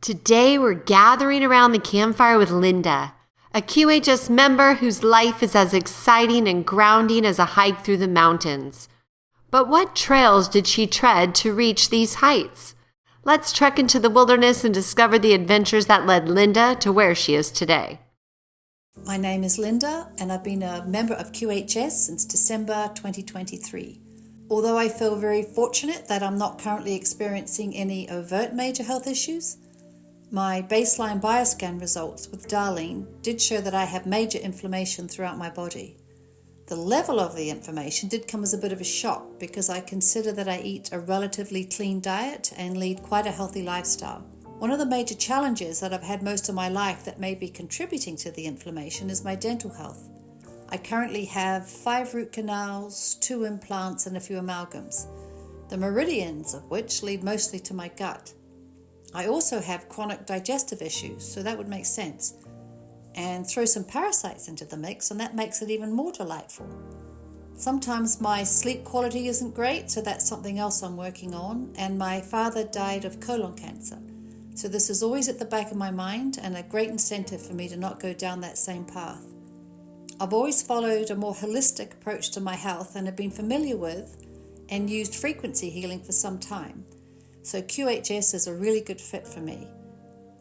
Today we're gathering around the campfire with Linda, a QHS member whose life is as exciting and grounding as a hike through the mountains. But what trails did she tread to reach these heights? Let's trek into the wilderness and discover the adventures that led Linda to where she is today. My name is Linda, and I've been a member of QHS since December 2023. Although I feel very fortunate that I'm not currently experiencing any overt major health issues, my baseline bioscan results with Darlene did show that I have major inflammation throughout my body. The level of the inflammation did come as a bit of a shock because I consider that I eat a relatively clean diet and lead quite a healthy lifestyle. One of the major challenges that I've had most of my life that may be contributing to the inflammation is my dental health. I currently have 5 root canals, 2 implants and a few amalgams, the meridians of which lead mostly to my gut. I also have chronic digestive issues, so that would make sense. And throw some parasites into the mix and that makes it even more delightful. Sometimes my sleep quality isn't great, so that's something else I'm working on. And my father died of colon cancer. So this is always at the back of my mind and a great incentive for me to not go down that same path. I've always followed a more holistic approach to my health and have been familiar with and used frequency healing for some time. So QHS is a really good fit for me.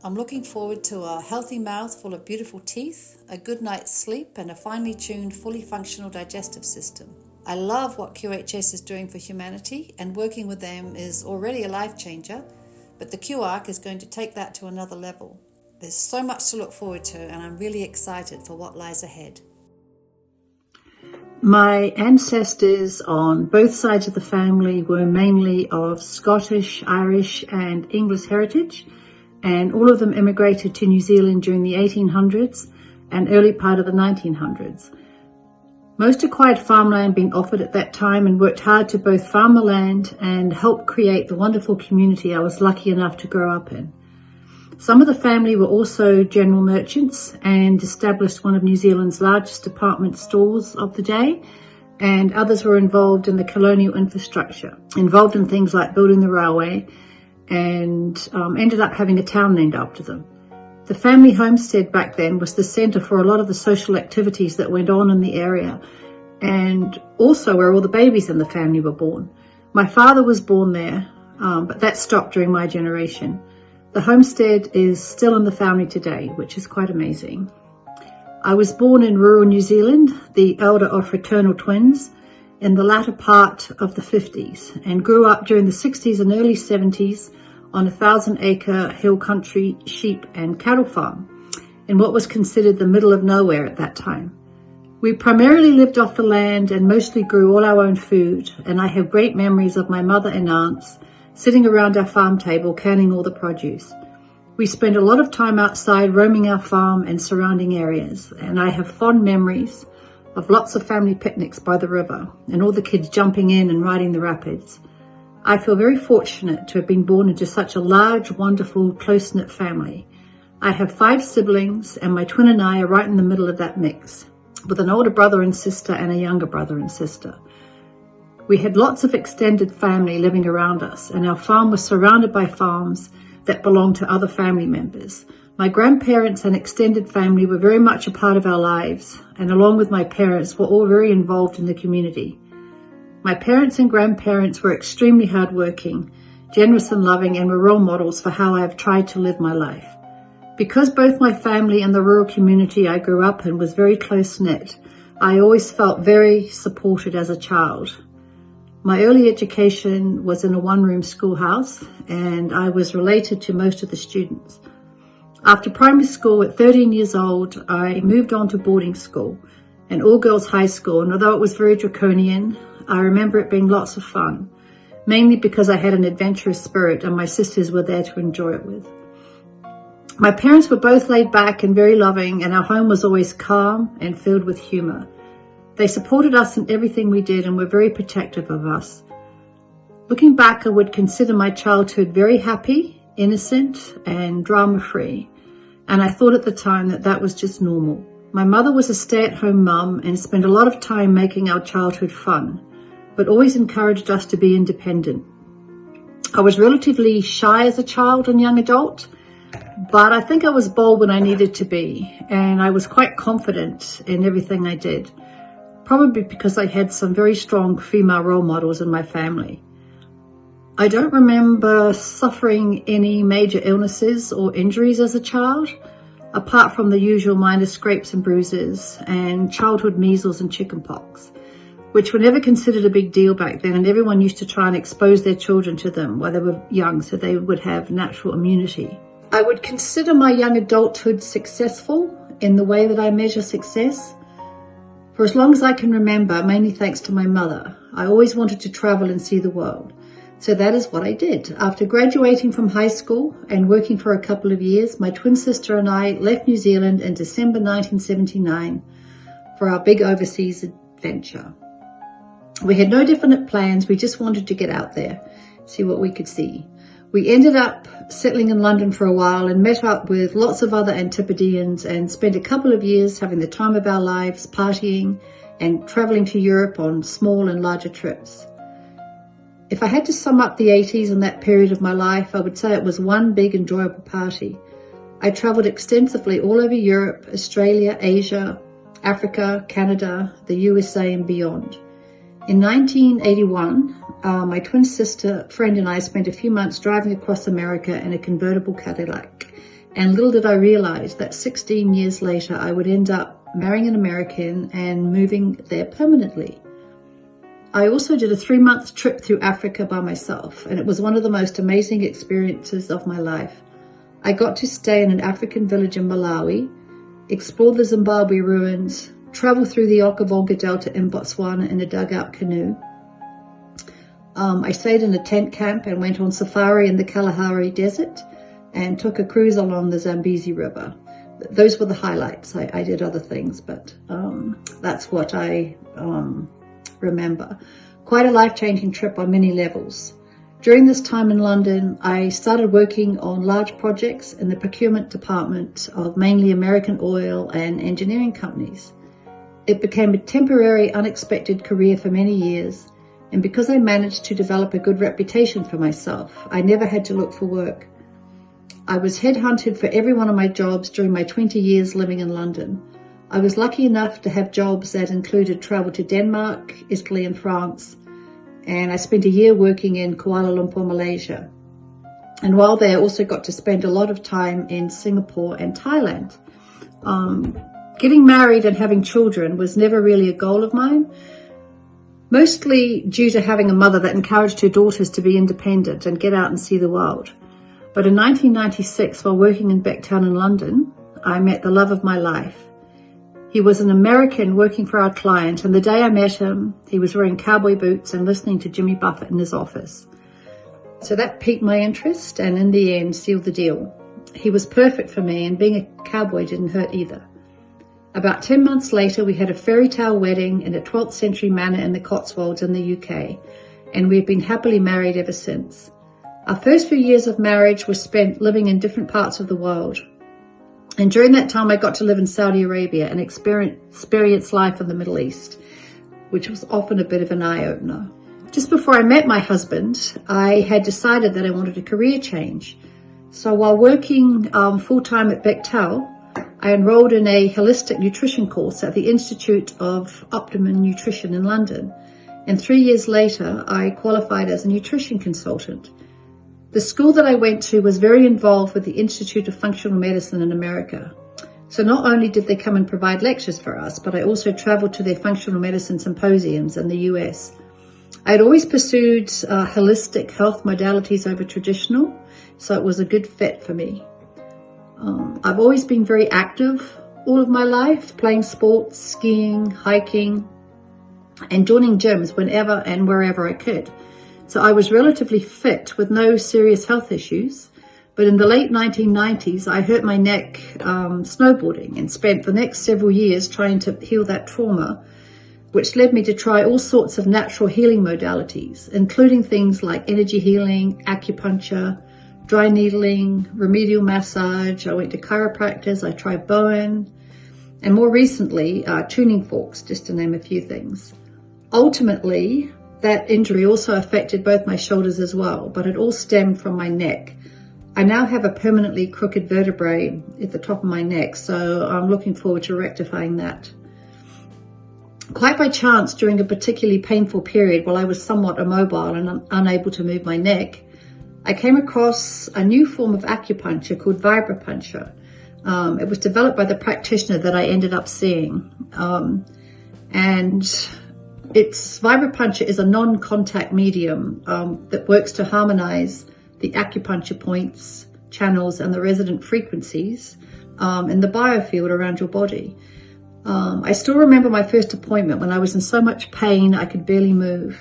I'm looking forward to a healthy mouth full of beautiful teeth, a good night's sleep, and a finely tuned, fully functional digestive system. I love what QHS is doing for humanity, and working with them is already a life changer, but the QArc is going to take that to another level. There's so much to look forward to, and I'm really excited for what lies ahead. My ancestors on both sides of the family were mainly of Scottish, Irish and English heritage, and all of them immigrated to New Zealand during the 1800s and early part of the 1900s. Most acquired farmland being offered at that time and worked hard to both farm the land and help create the wonderful community I was lucky enough to grow up in. Some of the family were also general merchants and established one of New Zealand's largest department stores of the day, and others were involved in the colonial infrastructure, involved in things like building the railway, and ended up having a town named after them. The family homestead back then was the centre for a lot of the social activities that went on in the area, and also where all the babies in the family were born. My father was born there, but that stopped during my generation. The homestead is still in the family today, which is quite amazing. I was born in rural New Zealand, the elder of fraternal twins, in the latter part of the 50s, and grew up during the 60s and early 70s on a 1,000-acre hill country sheep and cattle farm in what was considered the middle of nowhere at that time. We primarily lived off the land and mostly grew all our own food, and I have great memories of my mother and aunts sitting around our farm table counting all the produce. We spent a lot of time outside roaming our farm and surrounding areas, and I have fond memories of lots of family picnics by the river and all the kids jumping in and riding the rapids. I feel very fortunate to have been born into such a large, wonderful, close-knit family. I have 5 siblings, and my twin and I are right in the middle of that mix, with an older brother and sister and a younger brother and sister. We had lots of extended family living around us, and our farm was surrounded by farms that belonged to other family members. My grandparents and extended family were very much a part of our lives, and along with my parents were all very involved in the community. My parents and grandparents were extremely hardworking, generous and loving, and were role models for how I have tried to live my life. Because both my family and the rural community I grew up in was very close-knit, I always felt very supported as a child. My early education was in a one-room schoolhouse, and I was related to most of the students. After primary school at 13 years old, I moved on to boarding school, an all-girls high school, and although it was very draconian, I remember it being lots of fun, mainly because I had an adventurous spirit and my sisters were there to enjoy it with. My parents were both laid back and very loving, and our home was always calm and filled with humour. They supported us in everything we did and were very protective of us. Looking back, I would consider my childhood very happy, innocent, and drama-free, and I thought at the time that that was just normal. My mother was a stay-at-home mum and spent a lot of time making our childhood fun, but always encouraged us to be independent. I was relatively shy as a child and young adult, But I think I was bold when I needed to be, and I was quite confident in everything I did, probably because I had some very strong female role models in my family. I don't remember suffering any major illnesses or injuries as a child, apart from the usual minor scrapes and bruises and childhood measles and chickenpox, which were never considered a big deal back then, and everyone used to try and expose their children to them while they were young so they would have natural immunity. I would consider my young adulthood successful in the way that I measure success. For as long as I can remember, mainly thanks to my mother, I always wanted to travel and see the world. So that is what I did. After graduating from high school and working for a couple of years, my twin sister and I left New Zealand in December 1979 for our big overseas adventure. We had no definite plans. We just wanted to get out there, see what we could see. We ended up settling in London for a while and met up with lots of other Antipodeans and spent a couple of years having the time of our lives, partying and traveling to Europe on small and larger trips. If I had to sum up the 80s and that period of my life, I would say it was one big enjoyable party. I travelled extensively all over Europe, Australia, Asia, Africa, Canada, the USA and beyond. In 1981, my twin sister friend and I spent a few months driving across America in a convertible Cadillac. And little did I realize that 16 years later, I would end up marrying an American and moving there permanently. I also did a 3-month trip through Africa by myself, and it was one of the most amazing experiences of my life. I got to stay in an African village in Malawi, explore the Zimbabwe ruins, travel through the Okavango Delta in Botswana in a dugout canoe. I stayed in a tent camp and went on safari in the Kalahari Desert and took a cruise along the Zambezi River. Those were the highlights. I did other things, but that's what I remember. Quite a life-changing trip on many levels. During this time in London, I started working on large projects in the procurement department of mainly American oil and engineering companies. It became a temporary, unexpected career for many years, and because I managed to develop a good reputation for myself, I never had to look for work. I was headhunted for every one of my jobs during my 20 years living in London. I was lucky enough to have jobs that included travel to Denmark, Italy and France, and I spent a year working in Kuala Lumpur, Malaysia. And while there, I also got to spend a lot of time in Singapore and Thailand. Getting married and having children was never really a goal of mine, mostly due to having a mother that encouraged her daughters to be independent and get out and see the world. But in 1996, while working in Becktown in London, I met the love of my life. He was an American working for our client, and the day I met him, he was wearing cowboy boots and listening to Jimmy Buffett in his office. So that piqued my interest and in the end sealed the deal. He was perfect for me, and being a cowboy didn't hurt either. About 10 months later, we had a fairy tale wedding in a 12th century manor in the Cotswolds in the UK, and we've been happily married ever since. Our first few years of marriage were spent living in different parts of the world. And during that time, I got to live in Saudi Arabia and experience life in the Middle East, which was often a bit of an eye-opener. Just before I met my husband, I had decided that I wanted a career change. So while working full-time at Bechtel, I enrolled in a holistic nutrition course at the Institute of Optimum Nutrition in London. And 3 years later, I qualified as a nutrition consultant. The school that I went to was very involved with the Institute of Functional Medicine in America. So not only did they come and provide lectures for us, but I also traveled to their functional medicine symposiums in the US. I had always pursued holistic health modalities over traditional, so it was a good fit for me. I've always been very active all of my life, playing sports, skiing, hiking, and joining gyms whenever and wherever I could. So I was relatively fit with no serious health issues. But in the late 1990s, I hurt my neck snowboarding and spent the next several years trying to heal that trauma, which led me to try all sorts of natural healing modalities, including things like energy healing, acupuncture, dry needling, remedial massage. I went to chiropractors, I tried Bowen, and more recently, tuning forks, just to name a few things. Ultimately, that injury also affected both my shoulders as well, but it all stemmed from my neck. I now have a permanently crooked vertebrae at the top of my neck, so I'm looking forward to rectifying that. Quite by chance, during a particularly painful period while I was somewhat immobile and unable to move my neck, I came across a new form of acupuncture called vibropuncture. It was developed by the practitioner that I ended up seeing. And vibropuncture is a non-contact medium that works to harmonize the acupuncture points, channels, and the resonant frequencies in the biofield around your body. I still remember my first appointment when I was in so much pain I could barely move.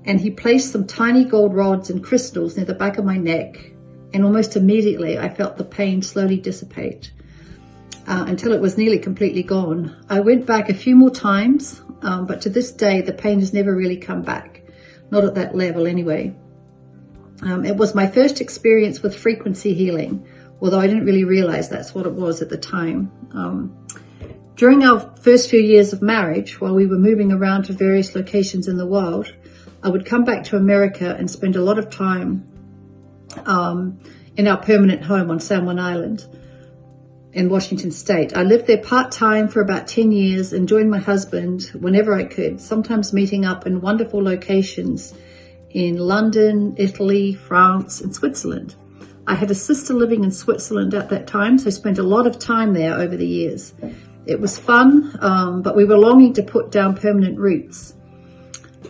And he placed some tiny gold rods and crystals near the back of my neck, and almost immediately I felt the pain slowly dissipate until it was nearly completely gone. I went back a few more times, but to this day the pain has never really come back, not at that level anyway. It was my first experience with frequency healing, although I didn't really realize that's what it was at the time. During our first few years of marriage, while we were moving around to various locations in the world, I would come back to America and spend a lot of time in our permanent home on San Juan Island in Washington State. I lived there part-time for about 10 years and joined my husband whenever I could, sometimes meeting up in wonderful locations in London, Italy, France, and Switzerland. I had a sister living in Switzerland at that time, so I spent a lot of time there over the years. It was fun, but we were longing to put down permanent roots.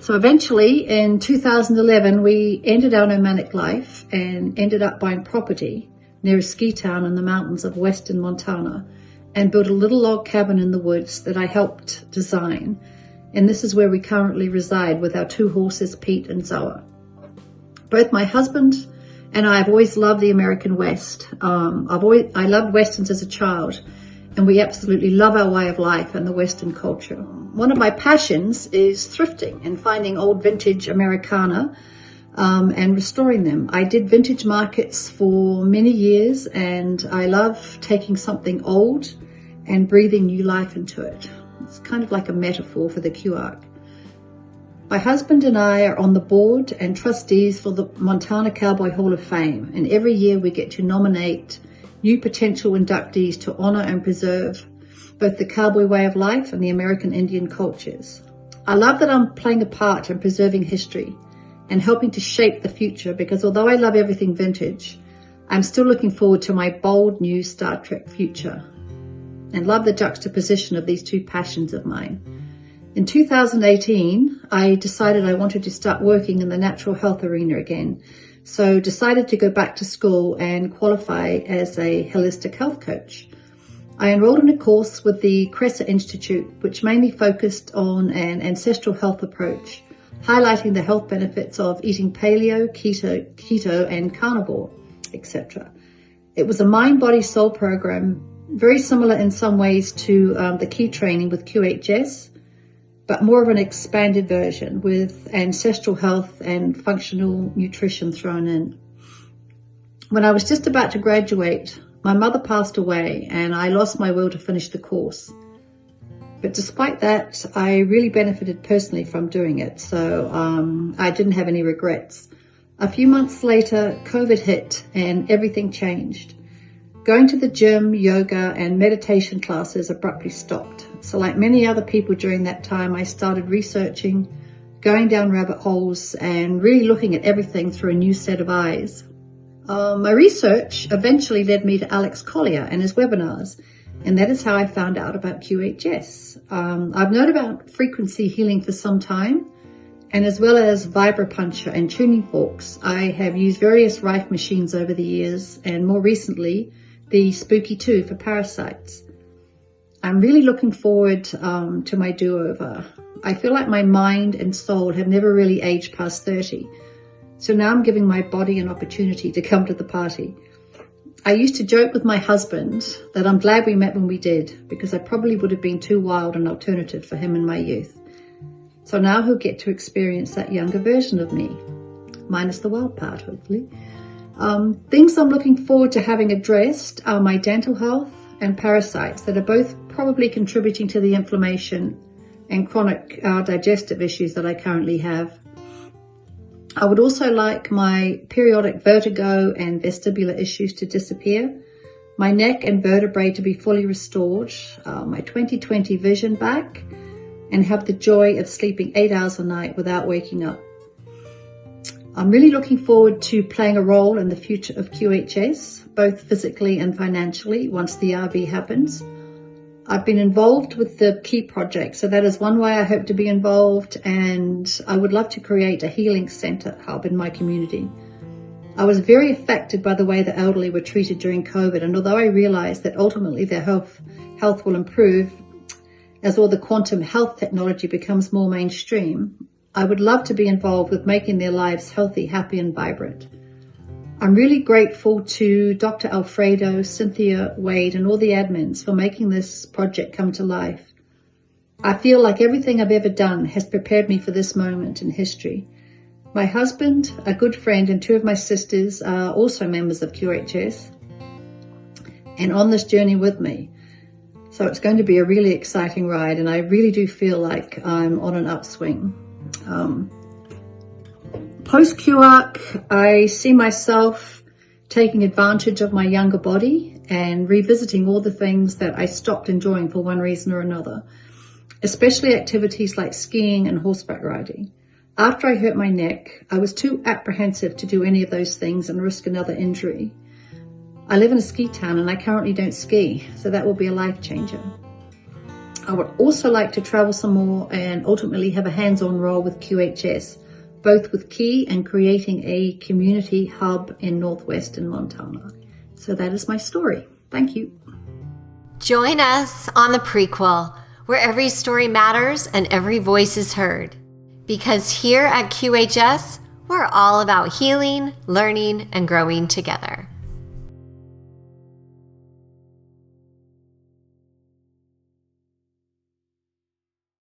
So eventually, in 2011, we ended our nomadic life and ended up buying property near a ski town in the mountains of western Montana and built a little log cabin in the woods that I helped design. And this is where we currently reside with our 2 horses, Pete and Zoa. Both my husband and I have always loved the American West. I loved Westerns as a child, and we absolutely love our way of life and the Western culture. One of my passions is thrifting and finding old vintage Americana and restoring them. I did vintage markets for many years, and I love taking something old and breathing new life into it. It's kind of like a metaphor for the QArc. My husband and I are on the board and trustees for the Montana Cowboy Hall of Fame, and every year we get to nominate new potential inductees to honor and preserve both the cowboy way of life and the American Indian cultures. I love that I'm playing a part in preserving history and helping to shape the future, because although I love everything vintage, I'm still looking forward to my bold new Star Trek future and love the juxtaposition of these 2 passions of mine. In 2018, I decided I wanted to start working in the natural health arena again, so decided to go back to school and qualify as a holistic health coach. I enrolled in a course with the Cressa Institute, which mainly focused on an ancestral health approach, highlighting the health benefits of eating paleo, keto, and carnivore, etc. It was a mind-body-soul program, very similar in some ways to the key training with QHS, but more of an expanded version with ancestral health and functional nutrition thrown in. When I was just about to graduate, my mother passed away and I lost my will to finish the course. But despite that, I really benefited personally from doing it, so I didn't have any regrets. A few months later, COVID hit and everything changed. Going to the gym, yoga, and meditation classes abruptly stopped. So like many other people during that time, I started researching, going down rabbit holes, and really looking at everything through a new set of eyes. My research eventually led me to Alex Collier and his webinars, and that is how I found out about QHS. I've known about frequency healing for some time, and as well as vibropuncture and tuning forks, I have used various Rife machines over the years, and more recently, the Spooky 2 for parasites. I'm really looking forward to my do-over. I feel like my mind and soul have never really aged past 30. So now I'm giving my body an opportunity to come to the party. I used to joke with my husband that I'm glad we met when we did, because I probably would have been too wild and alternative for him in my youth. So now he'll get to experience that younger version of me, minus the wild part, hopefully. Things I'm looking forward to having addressed are my dental health and parasites that are both probably contributing to the inflammation and chronic digestive issues that I currently have. I would also like my periodic vertigo and vestibular issues to disappear, my neck and vertebrae to be fully restored, my 20/20 vision back, and have the joy of sleeping 8 hours a night without waking up. I'm really looking forward to playing a role in the future of QHS, both physically and financially, once the RV happens. I've been involved with the Key project, so that is one way I hope to be involved, and I would love to create a healing centre hub in my community. I was very affected by the way the elderly were treated during COVID, and although I realise that ultimately their health will improve as all the quantum health technology becomes more mainstream, I would love to be involved with making their lives healthy, happy and vibrant. I'm really grateful to Dr. Alfredo, Cynthia, Wade and all the admins for making this project come to life. I feel like everything I've ever done has prepared me for this moment in history. My husband, a good friend and 2 of my sisters are also members of QHS and on this journey with me. So it's going to be a really exciting ride, and I really do feel like I'm on an upswing. Post QArc, I see myself taking advantage of my younger body and revisiting all the things that I stopped enjoying for one reason or another, especially activities like skiing and horseback riding. After I hurt my neck, I was too apprehensive to do any of those things and risk another injury. I live in a ski town and I currently don't ski, so that will be a life changer. I would also like to travel some more and ultimately have a hands-on role with QHS, both with Key and creating a community hub in northwestern Montana. So that is my story. Thank you. Join us on the Prequel, where every story matters and every voice is heard. Because here at QHS, we're all about healing, learning, and growing together.